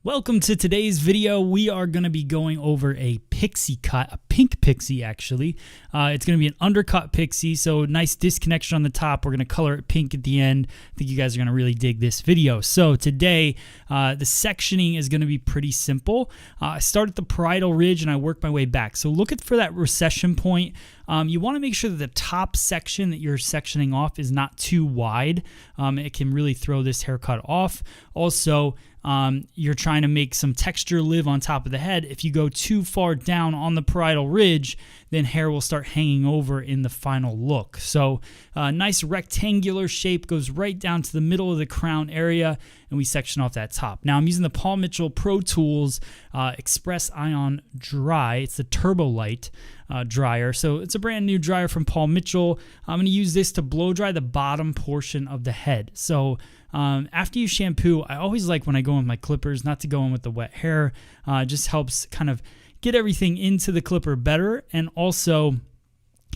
Welcome to today's video. We are going to be going over a pixie cut, a pink pixie actually. It's going to be an undercut pixie, so nice disconnection on the top. We're going to color it pink at the end. I think you guys are going to really dig this video. So today, the sectioning is going to be pretty simple. I start at the parietal ridge and I work my way back. So look for that recession point. You want to make sure that the top section that you're sectioning off is not too wide. It can really throw this haircut off. Also, you're trying to make some texture live on top of the head. If you go too far down on the parietal ridge, then hair will start hanging over in the final look. So a nice rectangular shape goes right down to the middle of the crown area, and we section off that top. Now I'm using the Paul Mitchell Pro Tools Express Ion Dry. It's the Turbo Light dryer. So it's a brand new dryer from Paul Mitchell. I'm going to use this to blow dry the bottom portion of the head. So after you shampoo, I always like when I go in with my clippers not to go in with the wet hair. It just helps kind of get everything into the clipper better, and also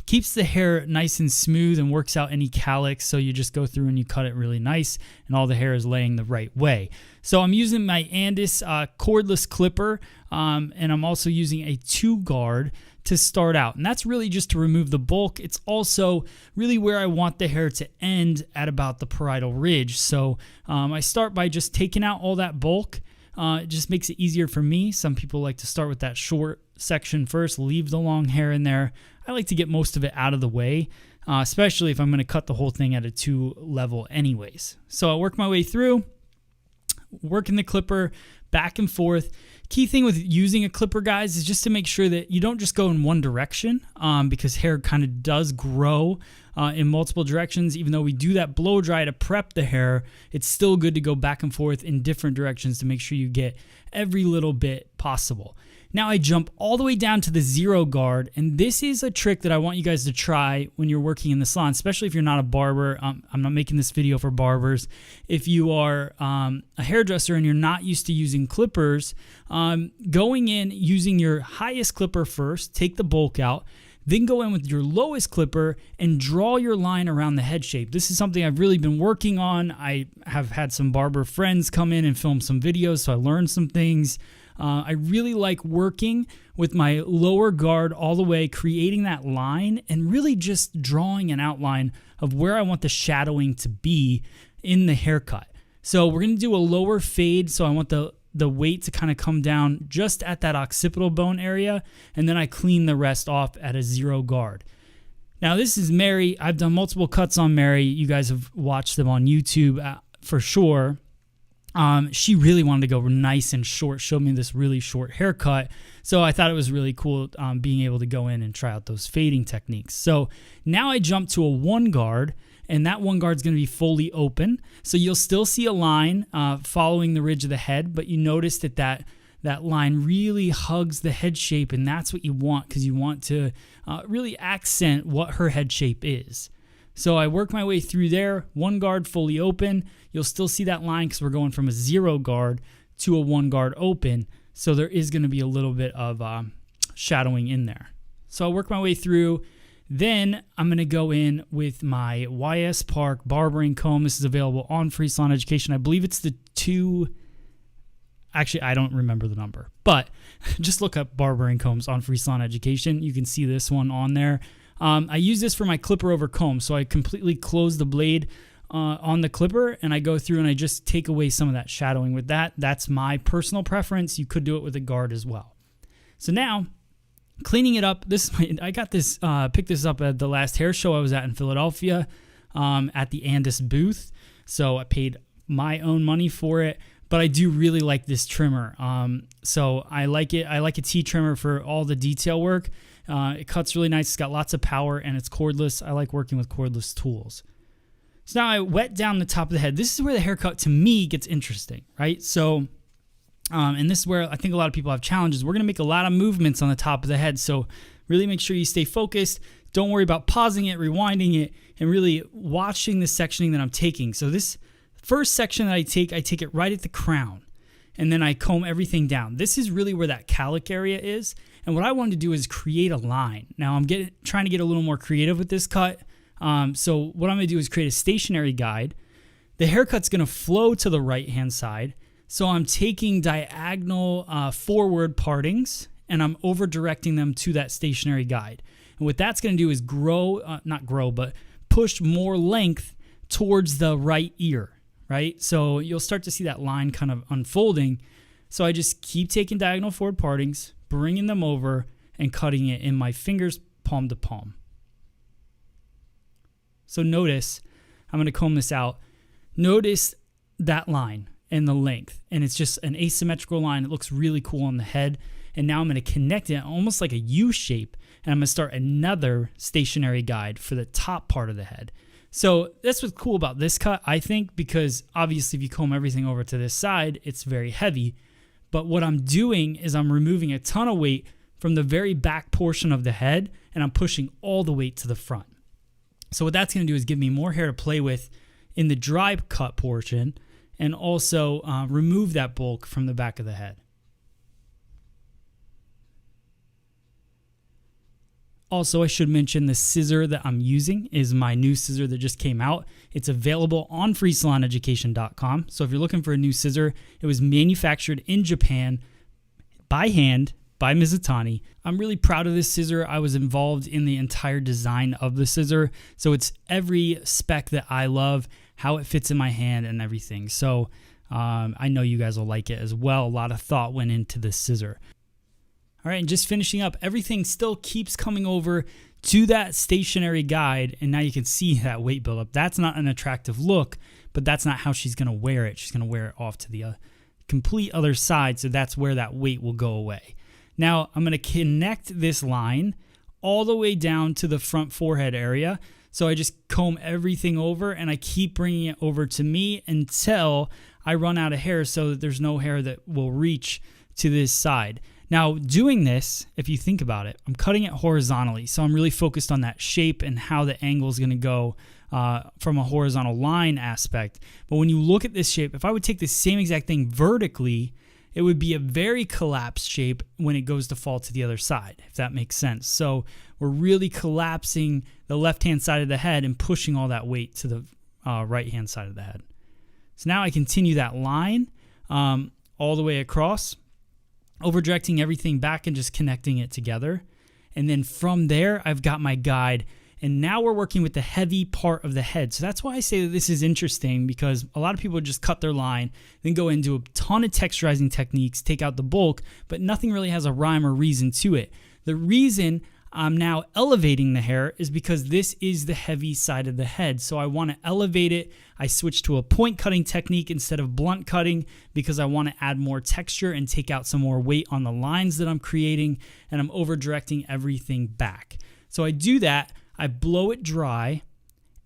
keeps the hair nice and smooth and works out any cowlicks. So you just go through and you cut it really nice and all the hair is laying the right way. So I'm using my Andis cordless clipper, and I'm also using a 2-guard to start out, and that's really just to remove the bulk. It's also really where I want the hair to end at about the parietal ridge. So I start by just taking out all that bulk. It just makes it easier for me. Some people like to start with that short section first, leave the long hair in there. I like to get most of it out of the way, especially if I'm going to cut the whole thing at a 2 level anyways. So I work my way through, working the clipper back and forth. Key thing with using a clipper, guys, is just to make sure that you don't just go in one direction, because hair kind of does grow in multiple directions. Even though we do that blow dry to prep the hair, it's still good to go back and forth in different directions to make sure you get every little bit possible. Now I jump all the way down to the 0-guard, and this is a trick that I want you guys to try when you're working in the salon, especially if you're not a barber. I'm not making this video for barbers. If you are a hairdresser and you're not used to using clippers, going in using your highest clipper first, take the bulk out, then go in with your lowest clipper and draw your line around the head shape. This is something I've really been working on. I have had some barber friends come in and film some videos, so I learned some things. I really like working with my lower guard all the way, creating that line and really just drawing an outline of where I want the shadowing to be in the haircut. So we're going to do a lower fade, so I want the weight to kind of come down just at that occipital bone area, and then I clean the rest off at a 0-guard. Now this is Mary. I've done multiple cuts on Mary. You guys have watched them on YouTube for sure. She really wanted to go nice and short, showed me this really short haircut. So I thought it was really cool being able to go in and try out those fading techniques. So now I jump to a 1-guard, and that 1-guard is going to be fully open. So you'll still see a line following the ridge of the head, but you notice that line really hugs the head shape, and that's what you want, because you want to really accent what her head shape is. So I work my way through there, 1-guard fully open. You'll still see that line because we're going from a 0-guard to a 1-guard open. So there is going to be a little bit of shadowing in there. So I work my way through. Then I'm going to go in with my YS Park barbering comb. This is available on Free Salon Education. I believe it's the 2... Actually, I don't remember the number. But just look up barbering combs on Free Salon Education. You can see this one on there. I use this for my clipper over comb, so I completely close the blade on the clipper, and I go through and I just take away some of that shadowing with that. That's my personal preference. You could do it with a guard as well. So now, cleaning it up. I got this, picked this up at the last hair show I was at in Philadelphia, at the Andis booth. So I paid my own money for it. But I do really like this trimmer. So I like it. I like a T-trimmer for all the detail work. It cuts really nice. It's got lots of power, and it's cordless. I like working with cordless tools. So now I wet down the top of the head. This is where the haircut, to me, gets interesting, right? So, and this is where I think a lot of people have challenges. We're going to make a lot of movements on the top of the head. So really make sure you stay focused. Don't worry about pausing it, rewinding it, and really watching the sectioning that I'm taking. So this first section that I take it right at the crown, and then I comb everything down. This is really where that cowlick area is, and what I wanted to do is create a line. Now I'm trying to get a little more creative with this cut. So what I'm going to do is create a stationary guide. The haircut's going to flow to the right-hand side. So I'm taking diagonal forward partings and I'm over directing them to that stationary guide. And what that's going to do is but push more length towards the right ear, right? So you'll start to see that line kind of unfolding. So I just keep taking diagonal forward partings, bringing them over and cutting it in my fingers, palm to palm. So notice, I'm going to comb this out. Notice that line and the length, and it's just an asymmetrical line. It looks really cool on the head. And now I'm going to connect it almost like a U shape, and I'm going to start another stationary guide for the top part of the head. So that's what's cool about this cut, I think, because obviously if you comb everything over to this side, it's very heavy. But what I'm doing is I'm removing a ton of weight from the very back portion of the head, and I'm pushing all the weight to the front. So what that's going to do is give me more hair to play with in the dry cut portion, and also remove that bulk from the back of the head. Also, I should mention the scissor that I'm using is my new scissor that just came out. It's available on freesaloneducation.com. So if you're looking for a new scissor, it was manufactured in Japan by hand by Mizutani. I'm really proud of this scissor. I was involved in the entire design of the scissor. So it's every spec that I love, how it fits in my hand and everything. So I know you guys will like it as well. A lot of thought went into this scissor. All right, and just finishing up, everything still keeps coming over to that stationary guide, and now you can see that weight buildup. That's not an attractive look, but that's not how she's going to wear it. She's going to wear it off to the complete other side, so that's where that weight will go away. Now, I'm going to connect this line all the way down to the front forehead area. So I just comb everything over, and I keep bringing it over to me until I run out of hair so that there's no hair that will reach to this side. Now, doing this, if you think about it, I'm cutting it horizontally, so I'm really focused on that shape and how the angle is going to go from a horizontal line aspect. But when you look at this shape, if I would take the same exact thing vertically, it would be a very collapsed shape when it goes to fall to the other side, if that makes sense. So we're really collapsing the left-hand side of the head and pushing all that weight to the right-hand side of the head. So now I continue that line all the way across, over directing everything back and just connecting it together. And then from there, I've got my guide. And now we're working with the heavy part of the head. So that's why I say that this is interesting, because a lot of people just cut their line, then go into a ton of texturizing techniques, take out the bulk, but nothing really has a rhyme or reason to it. The reason I'm now elevating the hair is because this is the heavy side of the head. So I want to elevate it. I switched to a point cutting technique instead of blunt cutting because I want to add more texture and take out some more weight on the lines that I'm creating, and I'm over directing everything back. So I do that, I blow it dry,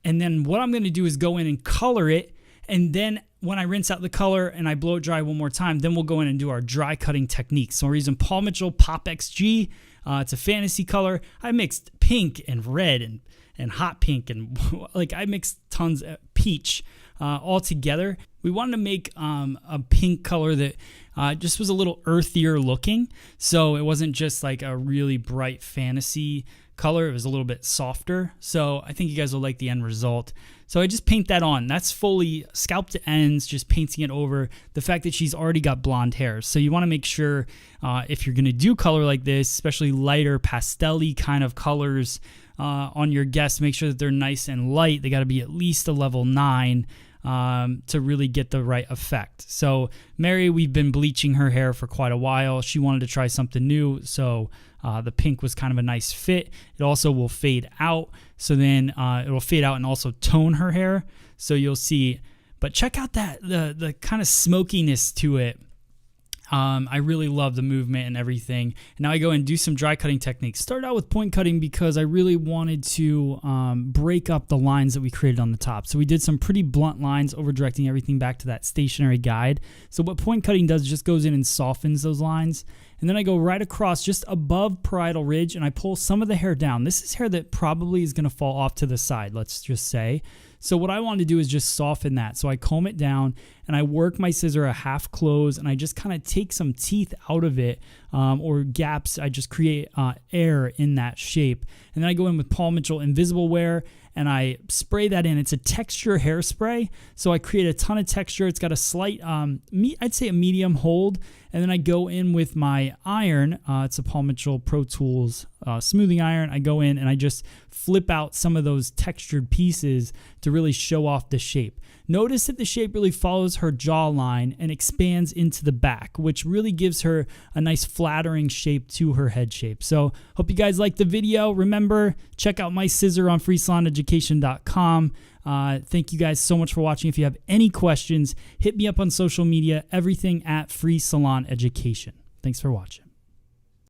and then what I'm going to do is go in and color it, and then when I rinse out the color and I blow it dry one more time, then we'll go in and do our dry cutting technique. So we're using Paul Mitchell Pop XG. It's a fantasy color. I mixed pink and red and hot pink, and like I mixed tons of peach all together. We wanted to make a pink color that just was a little earthier looking. So it wasn't just like a really bright fantasy color. It was a little bit softer. So I think you guys will like the end result. So I just paint that on. That's fully scalp to ends, just painting it over the fact that she's already got blonde hair. So you want to make sure if you're going to do color like this, especially lighter pastel-y kind of colors on your guests, make sure that they're nice and light. They got to be at least a level 9 to really get the right effect. So Mary, we've been bleaching her hair for quite a while. She wanted to try something new, so the pink was kind of a nice fit. It also will fade out, so then it will fade out and also tone her hair, so you'll see. But check out that the kind of smokiness to it. I really love the movement and everything. And now I go and do some dry cutting techniques. Started out with point cutting because I really wanted to break up the lines that we created on the top. So we did some pretty blunt lines, over directing everything back to that stationary guide. So what point cutting does is just goes in and softens those lines. And then I go right across just above parietal ridge and I pull some of the hair down. This is hair that probably is going to fall off to the side, let's just say. So what I want to do is just soften that. So I comb it down and I work my scissor a half close and I just kind of take some teeth out of it or gaps. I just create air in that shape. And then I go in with Paul Mitchell Invisible Wear and I spray that in. It's a texture hairspray, so I create a ton of texture. It's got a slight, I'd say a medium hold, and then I go in with my iron. It's a Paul Mitchell Pro Tools smoothing iron. I go in and I just flip out some of those textured pieces to really show off the shape. Notice that the shape really follows her jawline and expands into the back, which really gives her a nice flattering shape to her head shape. So hope you guys liked the video. Remember, check out my scissor on freesaloneducation.com. Thank you guys so much for watching. If you have any questions, hit me up on social media, everything at Free Salon Education. Thanks for watching.